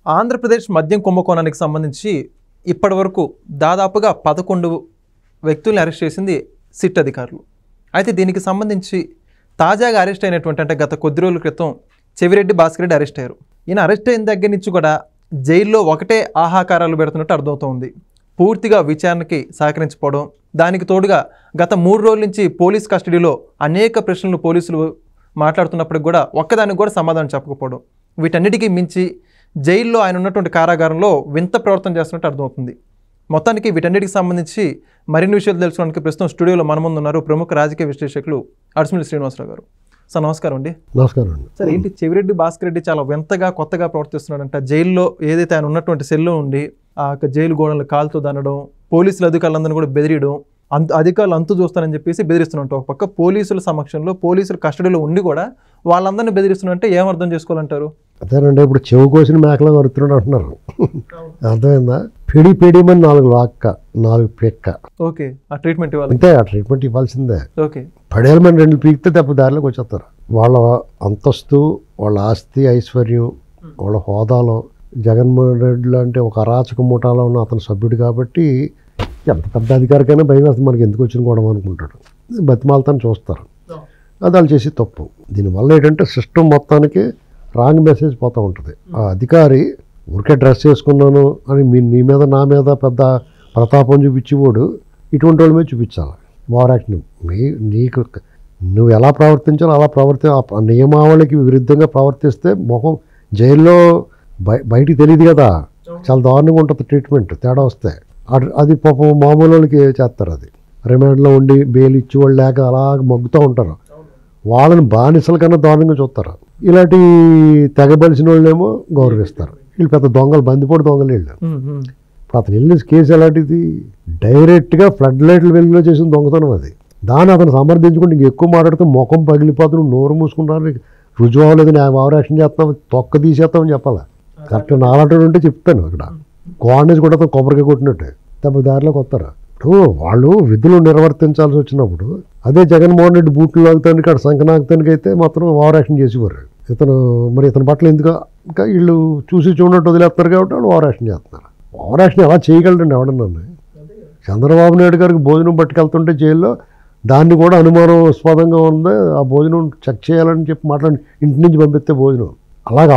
ఆంధ్రప్రదేశ్ మద్యం కుంభకోణానికి సంబంధించి ఇప్పటివరకు దాదాపుగా 11 వ్యక్తుల్ని అరెస్ట్ చేసింది సిట్ అధికారులు. అయితే దీనికి సంబంధించి తాజాగా అరెస్ట్ అయినటువంటి అంటే గత కొద్ది రోజుల క్రితం చెవిరెడ్డి భాస్కర్ రెడ్డి అరెస్ట్ అయ్యారు. ఈయన అరెస్ట్ అయిన దగ్గర నుంచి కూడా జైల్లో ఒకటే ఆహాకారాలు పెడుతున్నట్టు అర్థమవుతోంది. పూర్తిగా విచారణకి సహకరించకపోవడం, దానికి తోడుగా గత 3 రోజుల నుంచి పోలీస్ కస్టడీలో అనేక ప్రశ్నలు పోలీసులు మాట్లాడుతున్నప్పటికి కూడా ఒక్కదానికి కూడా సమాధానం చెప్పకపోవడం, వీటన్నిటికీ మించి జైల్లో ఆయన ఉన్నటువంటి కారాగారంలో వింత ప్రవర్తన చేస్తున్నట్టు అర్థమవుతుంది. మొత్తానికి వీటన్నిటికి సంబంధించి మరిన్ని విషయాలు తెలుసుకోవడానికి ప్రస్తుతం స్టూడియోలో మన ముందు ఉన్నారు ప్రముఖ రాజకీయ విశ్లేషకులు అడిసిమిల్లి శ్రీనివాసరావు గారు. సార్ నమస్కారం అండి. నమస్కారం అండి. సార్ ఏంటి చెవిరెడ్డి భాస్కర్ రెడ్డి చాలా వింతగా కొత్తగా ప్రవర్తిస్తున్నాడంట. జైల్లో ఏదైతే ఆయన ఉన్నటువంటి సెల్లో ఉండి ఆ జైలు గోడలను కాలుతో దనడం, పోలీసుల అధికారులందరినీ కూడా బెదిరియడం, అధికారులు అంతు చూస్తానని చెప్పేసి బెదిరిస్తున్నట్టు. ఒక పక్క పోలీసుల సమక్షంలో పోలీసుల కస్టడీలో ఉండి కూడా వాళ్ళందరినీ బెదిరిస్తున్నట్టే ఏం అర్థం చేసుకోవాలంటారు? అదేనండి, ఇప్పుడు చెవు కోసిన మేకలో వరుతున్నాడు అంటున్నారు. అర్థమైందా? పెడిమని 4 పెక్క. ఓకే, ఆ ట్రీట్మెంట్ ఇవ్వాలి. అంతే, ఆ ట్రీట్మెంట్ ఇవ్వాల్సిందే. ఓకే, పడేలమని 2 పీకితే తప్ప దారిలోకి వచ్చేస్తారు. వాళ్ళ అంతస్తు, వాళ్ళ ఆస్తి ఐశ్వర్యం, వాళ్ళ హోదాలో జగన్మోహన్ రెడ్డి లాంటి ఒక అరాచక ముఠాలో ఉన్న అతను సభ్యుడు కాబట్టి ఎంత పెద్ద అధికారికైనా భయం వేస్తుంది. మనకి ఎందుకు వచ్చిన గొడవ అనుకుంటాడు, బతిమాలతని చూస్తారు. అది వాళ్ళు చేసి తప్పు. దీనివల్ల ఏంటంటే సిస్టమ్ మొత్తానికి రాంగ్ మెసేజ్ పోతూ ఉంటుంది. ఆ అధికారి ఊరికే డ్రెస్ చేసుకున్నాను అని నీ మీద నా మీద పెద్ద ప్రతాపం చూపించేవాడు ఇటువంటి వాళ్ళ మీద చూపించాలి. Over action. నీకు నువ్వు ఎలా ప్రవర్తించాలో అలా నియమావళికి విరుద్ధంగా ప్రవర్తిస్తే మొహం జైల్లో బయటికి తెలియదు కదా, చాలా దారుణంగా ఉంటుంది ట్రీట్మెంట్. తేడా వస్తే అది పాపం మామూలు వాళ్ళకి చేస్తారు. అది రిమాండ్లో ఉండి బెయిల్ ఇచ్చేవాళ్ళు లేక అలా మగ్గుతూ ఉంటారు. వాళ్ళని బానిసల కన్నా దారుణంగా చూస్తారు. ఇలాంటి తెగబలిసిన వాళ్ళేమో గౌరవిస్తారు. వీళ్ళు పెద్ద దొంగలు, బందిపోటు దొంగలు వీళ్ళు. అతను వెళ్ళిన కేసు ఎలాంటిది? డైరెక్ట్గా ఫ్లడ్ లైట్లు వెలుగులో చేసిన దొంగతనం అది. దాన్ని అతను సమర్థించుకుంటే ఇంక ఎక్కువ మాట్లాడితే ముఖం పగిలిపోతుంది, నోరు మూసుకుంటాను, రుజువు అవ్వలేదు, ఓవర్ యాక్షన్ చేస్తాం, తొక్క తీసేస్తామని చెప్పాలి. కరెక్ట్ నాలంటే ఉంటే చెప్తాను. అక్కడ కోఆర్డినేట్స్ కూడా కొబ్బరికాయ కొట్టినట్టే తప్ప దారిలోకి వస్తారు. ఇప్పుడు వాళ్ళు విధులు నిర్వర్తించాల్సి వచ్చినప్పుడు అదే జగన్మోహన్ రెడ్డి బూట్లు లాగుతానికి అక్కడ సంకనాగుతానికి అయితే మాత్రం ఓవర్ యాక్షన్ చేసేవారు. ఇతని పట్ల ఎందుకు ఇంకా వీళ్ళు చూసి చూడట్టు వదిలేస్తారు కాబట్టి వాళ్ళు ఓవర్ యాక్షన్ చేస్తున్నారు. ఓవర్ యాక్షన్ ఎలా చేయగలరండి ఎవడన్నా? చంద్రబాబు నాయుడు గారికి భోజనం పట్టుకెళ్తుంటే జైల్లో దాన్ని కూడా అనుమానాస్పదంగా ఉంది, ఆ భోజనం చెక్ చేయాలని చెప్పి మాట్లాడి ఇంటి నుంచి పంపిస్తే భోజనం అలాగే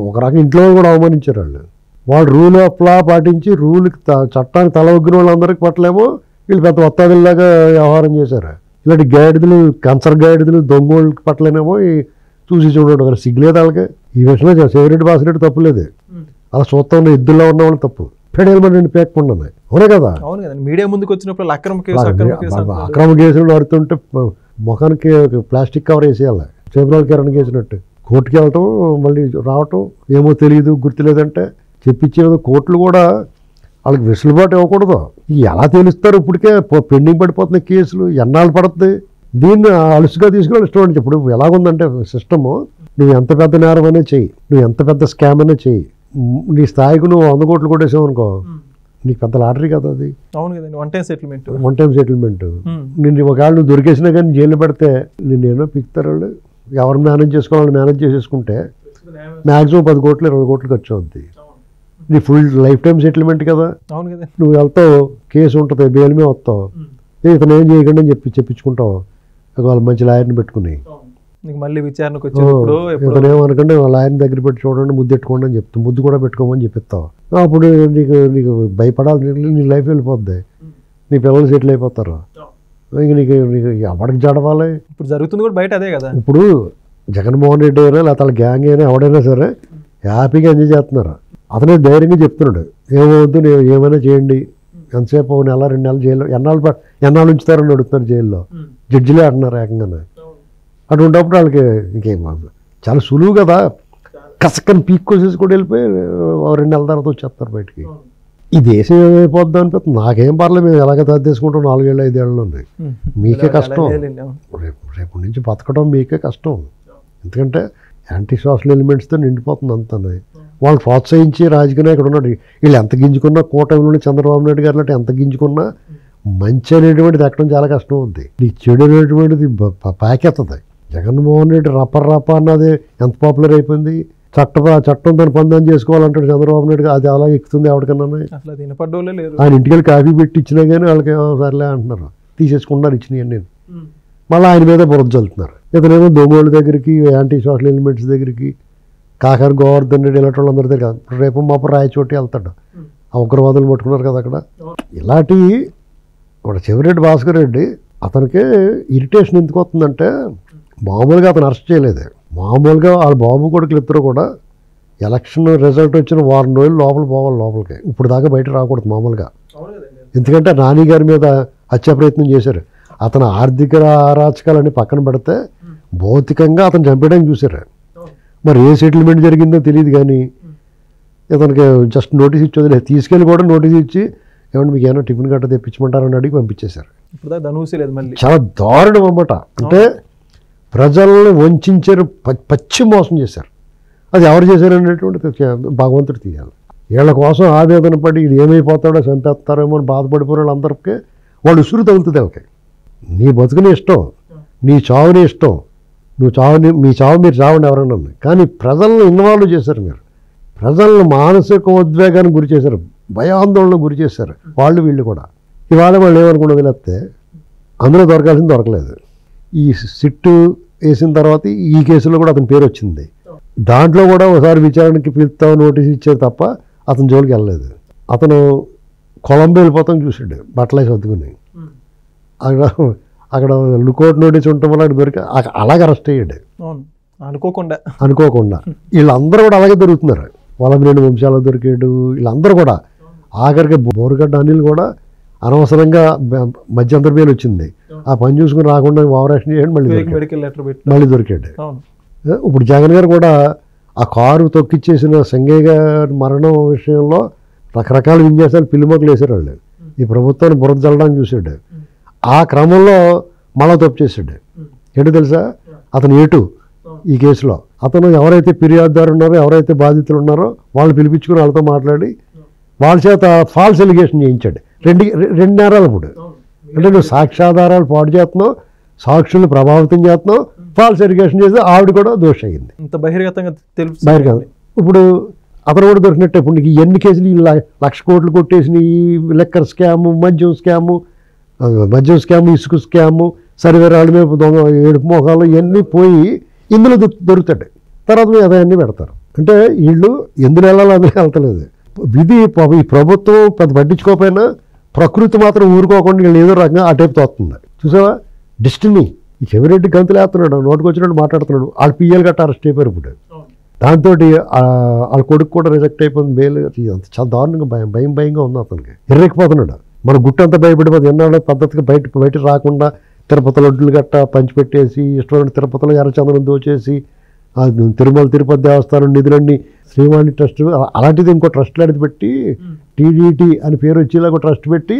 ఒక రకం ఇంట్లో కూడా అవమానించారు వాళ్ళు. వాళ్ళు రూల్ ఆఫ్ లా పాటించి చట్టానికి తల ఒగ్గిన వాళ్ళందరికీ పట్లేమో వీళ్ళు పెద్ద ఒత్తాదిలాగా వ్యవహారం చేశారు. ఇలాంటి గాడిదలు, కన్సర్ గాడిదలు, దొంగోళ్ళకి పట్లనేమో చూసి చూడడం కదా సిగ్గులేదు వాళ్ళకి. ఈ విషయంలో చెవిరెడ్డి భాస్కర్ రెడ్డి తప్పులేదు, అలా చూస్తా ఉన్న ఇద్దుల్లో ఉన్న వాళ్ళు తప్పు. పెడేలమని 2 పేక్కుండా అవునే కదా. మీడియా ముందుకు వచ్చినప్పుడు అక్రమ కేసులు ఆడుతుంటే ముఖానికి ప్లాస్టిక్ కవర్ వేసేయాలి, చేపరాలు కిరణ్ వేసినట్టు. కోర్టుకి వెళ్ళటం మళ్ళీ రావటం ఏమో తెలియదు గుర్తులేదంటే చెప్పించేది. కోర్టులు కూడా వాళ్ళకి వెసులుబాటు ఇవ్వకూడదు. ఎలా తెలుస్తారు? ఇప్పటికే పెండింగ్ పడిపోతున్న కేసులు ఎన్నాళ్ళు పడుతుంది. దీన్ని అలుసుగా తీసుకుని ఇష్టం. ఇప్పుడు ఎలాగుందంటే సిస్టము, నువ్వు ఎంత పెద్ద నేరం అనే చెయ్యి, నువ్వు ఎంత పెద్ద స్కామ్ అనే చెయ్యి, నీ స్థాయికి నువ్వు 100 కోట్లు కొట్టేసావు అనుకో, నీకు పెద్ద లాటరీ కదా అది. అవును కదండి, వన్ టైం సెటిల్మెంట్. నిన్ను ఒకవేళ నువ్వు దొరికేసినా కానీ జైలు పెడితే నిన్నేనో పిక్తారు వాళ్ళు. ఎవరు మేనేజ్ చేసుకోవాలని మేనేజ్ చేసేసుకుంటే మ్యాక్సిమం 10 కోట్లు 20 కోట్లు ఖర్చు అవుద్ది. నీ ఫుల్ లైఫ్ టైం సెటిల్మెంట్ కదా. అవును కదా. నువ్వు వెళ్తావు, కేసు ఉంటుంది, బెయిల్ మీద వస్తావు, ఇతను ఏం చేయకండి అని చెప్పించుకుంటావు. వాళ్ళు మంచి లాయర్ని పెట్టుకుని మళ్ళీ విచారణకు వచ్చేటప్పుడు ఇతను ఏమనకండి లాయర్ని దగ్గర పెట్టి చూడండి, ముద్దు పెట్టుకోండి అని చెప్తావు. ముద్దు కూడా పెట్టుకోమని చెప్పిస్తావు. అప్పుడు నీకు భయపడాలి, నీ లైఫ్ వెళ్ళిపోద్ది, నీ పిల్లలు సెటిల్ అయిపోతారు. ఇంక నీకు ఎవరికి జడవాలి? ఇప్పుడు జరుగుతుంది కూడా బయట అదే కదా. ఇప్పుడు జగన్మోహన్ రెడ్డి అయినా లేకపోతే వాళ్ళ గ్యాంగ్ అయినా ఎవడైనా సరే హ్యాపీగా ఎంజాయ్ చేస్తున్నారు. అతనే ధైర్యంగా చెప్తున్నాడు, ఏమవద్దు, నేను ఏమైనా చేయండి, ఎంతసేపు 1 నెల 2 నెలలు జైల్లో ఎన్నాళ్ళు ఉంచుతారని అడుగుతున్నారు జైల్లో. జడ్జిలే అంటున్నారు ఏకంగానే. అటువంటిప్పుడు వాళ్ళకి ఇంకేం చాలా సులువు కదా, కసక్కని పీక్కోసేసి కూడా వెళ్ళిపోయి 2 నెలల తర్వాత వచ్చేస్తారు బయటికి. ఈ దేశం ఏమైపోద్దాం అనిపిస్తుంది. నాకేం పర్లేదు, మేము ఎలాగ తద్దేసుకుంటాం 4 ఏళ్ళు 5 ఏళ్ళు ఉన్నాయి. మీకే కష్టం, రేపు నుంచి బతకడం మీకే కష్టం. ఎందుకంటే యాంటీ సోషల్ ఎలిమెంట్స్తో నిండిపోతుంది అంతా. వాళ్ళు ప్రోత్సహించి రాజకీయ నాయకుడు ఉన్నాడు. వీళ్ళు ఎంత గింజుకున్నా, కూటమిలోని చంద్రబాబు నాయుడు గారు లాంటి ఎంత గింజుకున్నా మంచి అనేటువంటిది ఎక్కడం చాలా కష్టం ఉంది. నీకు చెడు అనేటువంటిది పాకెత్తది. జగన్మోహన్ రెడ్డి రప్ప అన్నది ఎంత పాపులర్ అయిపోయింది. చట్టం దాన్ని పందం చేసుకోవాలంటాడు చంద్రబాబు నాయుడు. అది అలా ఎక్కుతుంది ఎవరికన్నా. అసలు అది వినపడ్డోళ్ళే లేరు. ఆయన ఇంటికి వెళ్ళి కాఫీ పెట్టి ఇచ్చినా కానీ వాళ్ళకి సర్లే అంటున్నారు, తీసేసుకుంటున్నారు ఇచ్చినాయి నేను. మళ్ళీ ఆయన మీద బురద చల్లుతున్నారు. ఇతనేమో దొంగోళ్ళ దగ్గరికి, యాంటీ సోషల్ ఎలిమెంట్స్ దగ్గరికి, కాకర్ గోవర్ధన్ రెడ్డి ఇలాంటి వాళ్ళందరి దగ్గర రేపు మాపు రాయచోటి వెళ్తాడు. ఆ ఉగ్రవాదులు పట్టుకున్నారు కదా అక్కడ. ఇలాంటి ఇప్పుడు చెవిరెడ్డి భాస్కర్ రెడ్డి అతనికి ఇరిటేషన్ ఎందుకు వస్తుందంటే, మామూలుగా అతను అరెస్ట్ చేయలేదు. మామూలుగా వాళ్ళ బాబు కొడుకులు ఇద్దరు కూడా ఎలక్షన్ రిజల్ట్ వచ్చిన వారం రోజులు లోపల పోవాలి లోపలికి. ఇప్పుడు దాకా బయట రాకూడదు మామూలుగా. ఎందుకంటే నాని గారి మీద హత్యా ప్రయత్నం చేశారు. అతను ఆర్థిక అరాచకాలని పక్కన పెడితే భౌతికంగా అతను చంపేయడానికి చూశారు. మరి ఏ సెటిల్మెంట్ జరిగిందో తెలియదు కానీ ఇతనికి జస్ట్ నోటీస్ ఇచ్చి వదిలేదు. తీసుకెళ్ళి కూడా నోటీస్ ఇచ్చి ఏమన్నా మీకు ఏమైనా టిఫిన్ గట్ట తెప్పించమంటారని అడిగి పంపించేశారు. చాలా దారుణం అన్నమాట. అంటే ప్రజలను వంచారు, పచ్చి మోసం చేశారు. అది ఎవరు చేశారు అనేటువంటి భగవంతుడు తీయాలి. వీళ్ళ కోసం ఆవేదన పడి ఇది ఏమైపోతాడో చంపేస్తారేమో అని బాధపడిపోయిన వాళ్ళందరికీ వాళ్ళు ఉసురు తగులుతుంది. ఓకే, నీ బతుకుని ఇష్టం, నీ చావుని ఇష్టం, నువ్వు చావుని మీ చావు మీరు చావండి ఎవరన్నా. కానీ ప్రజలను ఇన్వాల్వ్ చేశారు మీరు. ప్రజలను మానసిక ఉద్వేగానికి గురి చేశారు, భయాందోళనకు గురి చేశారు వాళ్ళు వీళ్ళు కూడా. ఇవాళ వాళ్ళు ఏమనుకున్న వదిలేస్తే అందులో దొరకాల్సింది దొరకలేదు. ఈ సిట్టు వేసిన తర్వాత ఈ కేసులో కూడా అతని పేరు వచ్చింది. దాంట్లో కూడా ఒకసారి విచారణకి పిలుస్తాం నోటీస్ ఇచ్చారు తప్ప అతని జోలికి వెళ్ళలేదు. అతను కొలంబో వెళ్ళిపోతాం చూసాడు బట్టలేసి వద్దుకుని. అక్కడ లుకౌట్ నోటీస్ ఉండటం వల్ల దొరికి అలాగే అరెస్ట్ అయ్యాడు అనుకోకుండా. వీళ్ళందరూ కూడా అలాగే దొరుకుతున్నారు. వలమినేని వంశాలు దొరికాడు. వీళ్ళందరూ కూడా ఆఖరికి బోరుగడ్డ అనిల్ కూడా అనవసరంగా మధ్యంతర బెయిల్ వచ్చింది. ఆ పని చూసుకుని రాకుండా ఓవరాక్షన్ చేయండి మళ్ళీ దొరికాడు. ఇప్పుడు జగన్ గారు కూడా ఆ కారు తొక్కిచ్చేసిన సంగయ్య గారి మరణం విషయంలో రకరకాల విన్యాసాలు పిల్లిమొక్కలు వేసారు వాళ్ళు. ఈ ప్రభుత్వాన్ని బురద చల్లడానికి చూసాడు. ఆ క్రమంలో మళ్ళా తప్పు చేశాడు. ఏంటో తెలుసా, అతను ఏటు ఈ కేసులో అతను ఎవరైతే ఫిర్యాదుదారు ఉన్నారో, ఎవరైతే బాధితులు ఉన్నారో వాళ్ళని పిలిపించుకుని వాళ్ళతో మాట్లాడి వాళ్ళ చేత ఫాల్స్ ఎలిగేషన్ చేయించాడు. రెండు నేరాలు. ఇప్పుడు అంటే నువ్వు సాక్ష్యాధారాలు పాటు చేస్తున్నావు, సాక్షుల్ని ప్రభావితం చేస్తున్నావు, ఫాల్స్ ఎలిగేషన్ చేసి ఆవిడ కూడా దోష అయింది. బహిర్గతంగా. ఇప్పుడు అతను కూడా దొరికినట్టే. ఇప్పుడు నీకు ఎన్ని కేసులు 1,00,000 కోట్లు కొట్టేసిన ఈ లెక్కర్ స్కాము, మద్యం స్కాము, ఇసుక స్కాము, సర్వేరాళ్ళ మీద దొంగ ఏడుపు మోహాలు ఇవన్నీ పోయి ఇందులో దొరుకుతాడు. తర్వాత మీద అదన్నీ పెడతారు. అంటే వీళ్ళు ఎందులో వెళ్ళాలో అందులో వెళ్తలేదు. విధి ఈ ప్రభుత్వం పెద్ద పట్టించుకోకపోయినా ప్రకృతి మాత్రం ఊరుకోకుండా వీళ్ళు ఏదో రకంగా ఆ టైపు తోస్తుంది. చూసావా డెస్టినీ. ఈ చెవిరెడ్డి గంతులు వేస్తున్నాడు, నోటుకు వచ్చినట్టు మాట్లాడుతున్నాడు. వాళ్ళ పిఎల్ గట్ట అరెస్ట్ అయిపోయారు. ఇప్పుడు దాంతో వాళ్ళ కొడుకు కూడా రిజెక్ట్ అయిపోయింది బెయిల్. చాలా దారుణంగా భయంగా ఉంది అతనికి. ఎర్రెక్కిపోతున్నాడు. మన గుట్టంతా భయపడిపోతుంది. ఎన్నాళ్ళు పద్ధతిగా బయట రాకుండా తిరుపతిలో ఒడ్లు గట్ట పంచిపెట్టేసి ఇష్టమైన తిరుపతిలో ఎర్రచందనం దోచేసి తిరుమల తిరుపతి దేవస్థానం నిధులన్నీ శ్రీవాణి ట్రస్ట్ అలాంటిది ఇంకో ట్రస్ట్ లాంటిది పెట్టి టీడీటీ అని పేరు వచ్చేలా ఒక ట్రస్ట్ పెట్టి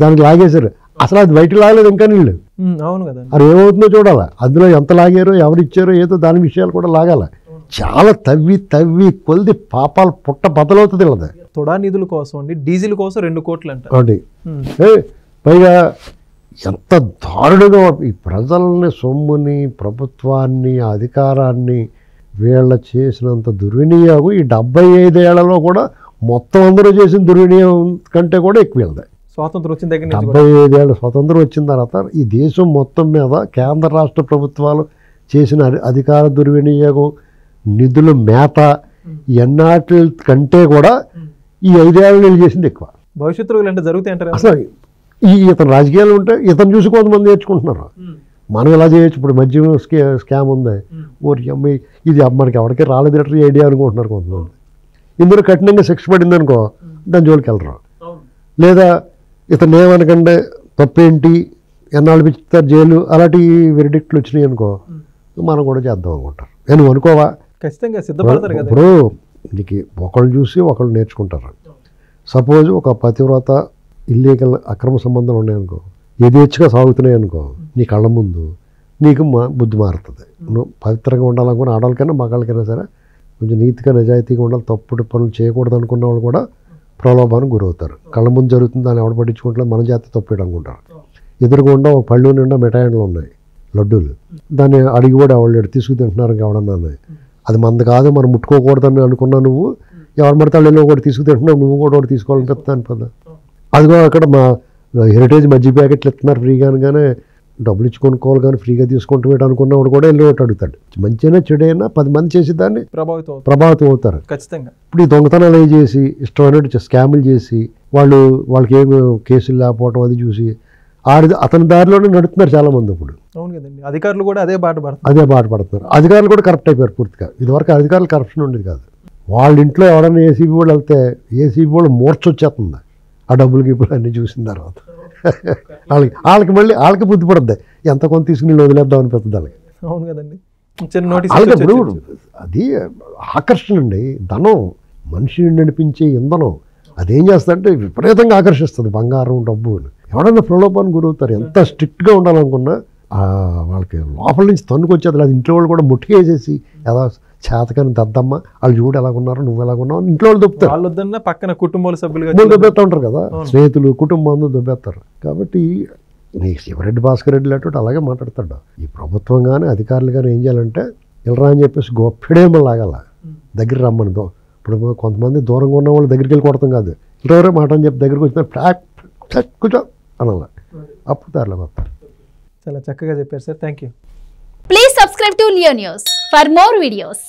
దానికి లాగేశారు. అసలు అది బయట లాగలేదు ఇంకా నీళ్ళు. అవును కదా. అది ఏమవుతుందో చూడాలి. అందులో ఎంత లాగారో ఎవరు ఇచ్చారో ఏదో దాని విషయాలు కూడా లాగాలి. చాలా తవ్వి కొలిది పాపాలు పుట్ట బదలవుతుంది. ఇలా తొడా నిధుల కోసం అండి, డీజిల్ కోసం 2 కోట్లు అంట. పైగా ఎంత దారుణంగా ఈ ప్రజల్ని, సొమ్ముని, ప్రభుత్వాన్ని, అధికారాన్ని వీళ్ళ చేసినంత దుర్వినియోగం ఈ 75 ఏళ్లలో కూడా మొత్తం అందరూ చేసిన దుర్వినియోగం కంటే కూడా ఎక్కువ వెళ్తాయి. స్వాతంత్రం వచ్చిన దగ్గర 75 ఏళ్ళ స్వతంత్రం వచ్చిన తర్వాత ఈ దేశం మొత్తం మీద కేంద్ర రాష్ట్ర ప్రభుత్వాలు చేసిన అధికార దుర్వినియోగం, నిధుల మేత ఎన్నాటి కంటే కూడా ఈ 5 ఏళ్ళ నీళ్ళు చేసింది ఎక్కువ. భవిష్యత్తులో ఇలాంటి జరుగుతాయి అంటారు. అసలు ఇతను రాజకీయాలు ఉంటే ఇతను చూసి కొంతమంది నేర్చుకుంటున్నారు. మనం ఎలా చేయొచ్చు. ఇప్పుడు మద్యం స్కామ్ ఉంది, ఊరికి అమ్మాయి ఇది మనకి ఎవరికి రాలేదు ఐడియా అనుకుంటున్నారు కొంతమంది. ఇందులో కఠినంగా శిక్ష పడింది అనుకో దాని జోలికి వెళ్ళరు. లేదా ఇతను ఏమనకంటే తప్పేంటి, ఎన్నాళ్ళు పిచ్చుతారు జైలు, అలాంటి వెరిడిక్ట్లు వచ్చినాయి అనుకో మనం కూడా చేద్దాం అనుకుంటారు. నేను అనుకోవా, ఖచ్చితంగా సిద్ధపడతారు కదా. ఇప్పుడు నీకు ఒకళ్ళు చూసి ఒకళ్ళు నేర్చుకుంటారు. సపోజ్ ఒక పతివ్రత ఇల్లీగల్ అక్రమ సంబంధాలు ఉన్నాయనుకో, యథేచ్ఛగా సాగుతున్నాయి అనుకో నీ కళ్ళ ముందు, నీకు బుద్ధి మారుతుంది. నువ్వు పవిత్రంగా ఉండాలనుకున్న ఆడవాళ్ళకైనా మగాళ్ళకైనా సరే కొంచెం నీతిగా నిజాయితీగా ఉండాలి. తప్పుడు పనులు చేయకూడదు అనుకున్న వాళ్ళు కూడా ప్రలోభానికి గురవుతారు. కళ్ళ ముందు జరుగుతుంది దాన్ని ఎవడ పట్టించుకుంటే మన చేత తప్పేయడం అనుకుంటారు. ఎదురుగుండా ఒక పళ్ళు నిండా మిఠాయిలు ఉన్నాయి, లడ్డూలు. దాన్ని అడిగి కూడా వాళ్ళు తీసుకు తింటున్నారు కావడన్నా. అది మంది కాదు, మనం ముట్టుకోకూడదని అనుకున్నా నువ్వు, ఎవరు మడతాళ్ళు ఒకటి తీసుకుతింటున్నావు, నువ్వు కూడా ఒకటి తీసుకోవాలని పద. అదిగో అక్కడ మా హెరిటేజ్ మజ్జి ప్యాకెట్లు ఇస్తున్నారు ఫ్రీగా అనగానే డబ్బులు ఇచ్చి కొనుక్కోవాలి కానీ ఫ్రీగా తీసుకుంటూ అనుకున్నవాడు కూడా వెళ్ళి ఒకటి అడుగుతాడు. మంచిగా చెడైనా 10 మంది చేసి దాన్ని ప్రభావితం అవుతారు. ఖచ్చితంగా. ఇప్పుడు ఈ దొంగతనాలు అవి చేసి ఇష్టమైనట్టు స్కాములు చేసి వాళ్ళకి ఏమి కేసులు లేకపోవడం అది చూసి అతని దారిలోనే నడుతున్నారు చాలామంది. ఇప్పుడు అవును కదండి, అధికారులు కూడా అదే బాట పడుతున్నారు. అధికారులు కూడా కరప్ట్ అయిపోయారు పూర్తిగా. ఇదివరకు అధికారులు కరప్షన్ ఉండేది కాదు. వాళ్ళ ఇంట్లో ఎవరైనా ఏసీబీ వాళ్ళు వెళ్తే ఏసీబీ వాళ్ళు మూర్చొచ్చేస్తుంది ఆ డబ్బులు గిబ్బులు అన్నీ చూసిన తర్వాత. వాళ్ళకి మళ్ళీ వాళ్ళకి బుద్ధి పడుద్ది, ఎంత కొంత తీసుకుని వదిలేద్దాం అనిపిస్తుంది వాళ్ళకి. అవును కదండి. ఇప్పుడు అది ఆకర్షణ అండి, ధనం మనిషిని నడిపించే ఇంధనం. అదేం చేస్తుందంటే విపరీతంగా ఆకర్షిస్తుంది బంగారం, డబ్బు. ఎవడన్నా ప్రలోభానికి గురవుతారు. ఎంత స్ట్రిక్ట్గా ఉండాలనుకున్నా వాళ్ళకి లోపల నుంచి తన్నుకొచ్చేది. అది ఇంట్లో వాళ్ళు కూడా ముట్టుకేసేసి ఎలా చేతకాని దద్దమ్మ వాళ్ళు చూడు ఎలాగున్నారు, నువ్వు ఎలాగున్నావు ఇంట్లో వాళ్ళు దొబ్బుతారు. వాళ్ళొద్దన్న పక్కన కుటుంబాల సభ్యులుగా దొబ్బేస్తూ ఉంటారు కదా, స్నేహితులు కుటుంబం దొబ్బేస్తారు. కాబట్టి నీకు శివరెడ్డి భాస్కర్ రెడ్డి లాంటి అలాగే మాట్లాడతాడు. ఈ ప్రభుత్వం కానీ అధికారులు కానీ ఏం చేయాలంటే వెళ్ళరా అని చెప్పేసి గొప్పిడేమో లాగాల దగ్గర రమ్మని. ఇప్పుడు కొంతమంది దూరంగా ఉన్న వాళ్ళు దగ్గరికి వెళ్ళి కొడతాం కాదు, ఎవరో మాట అని చెప్పి దగ్గరికి వచ్చిన ఫ్లాట్ కూర్చో అనాల, అప్పుడు దారిలో వస్తారు. చాలా చక్కగా చెప్పారు sir, thank you. Please subscribe to Leo news for more videos.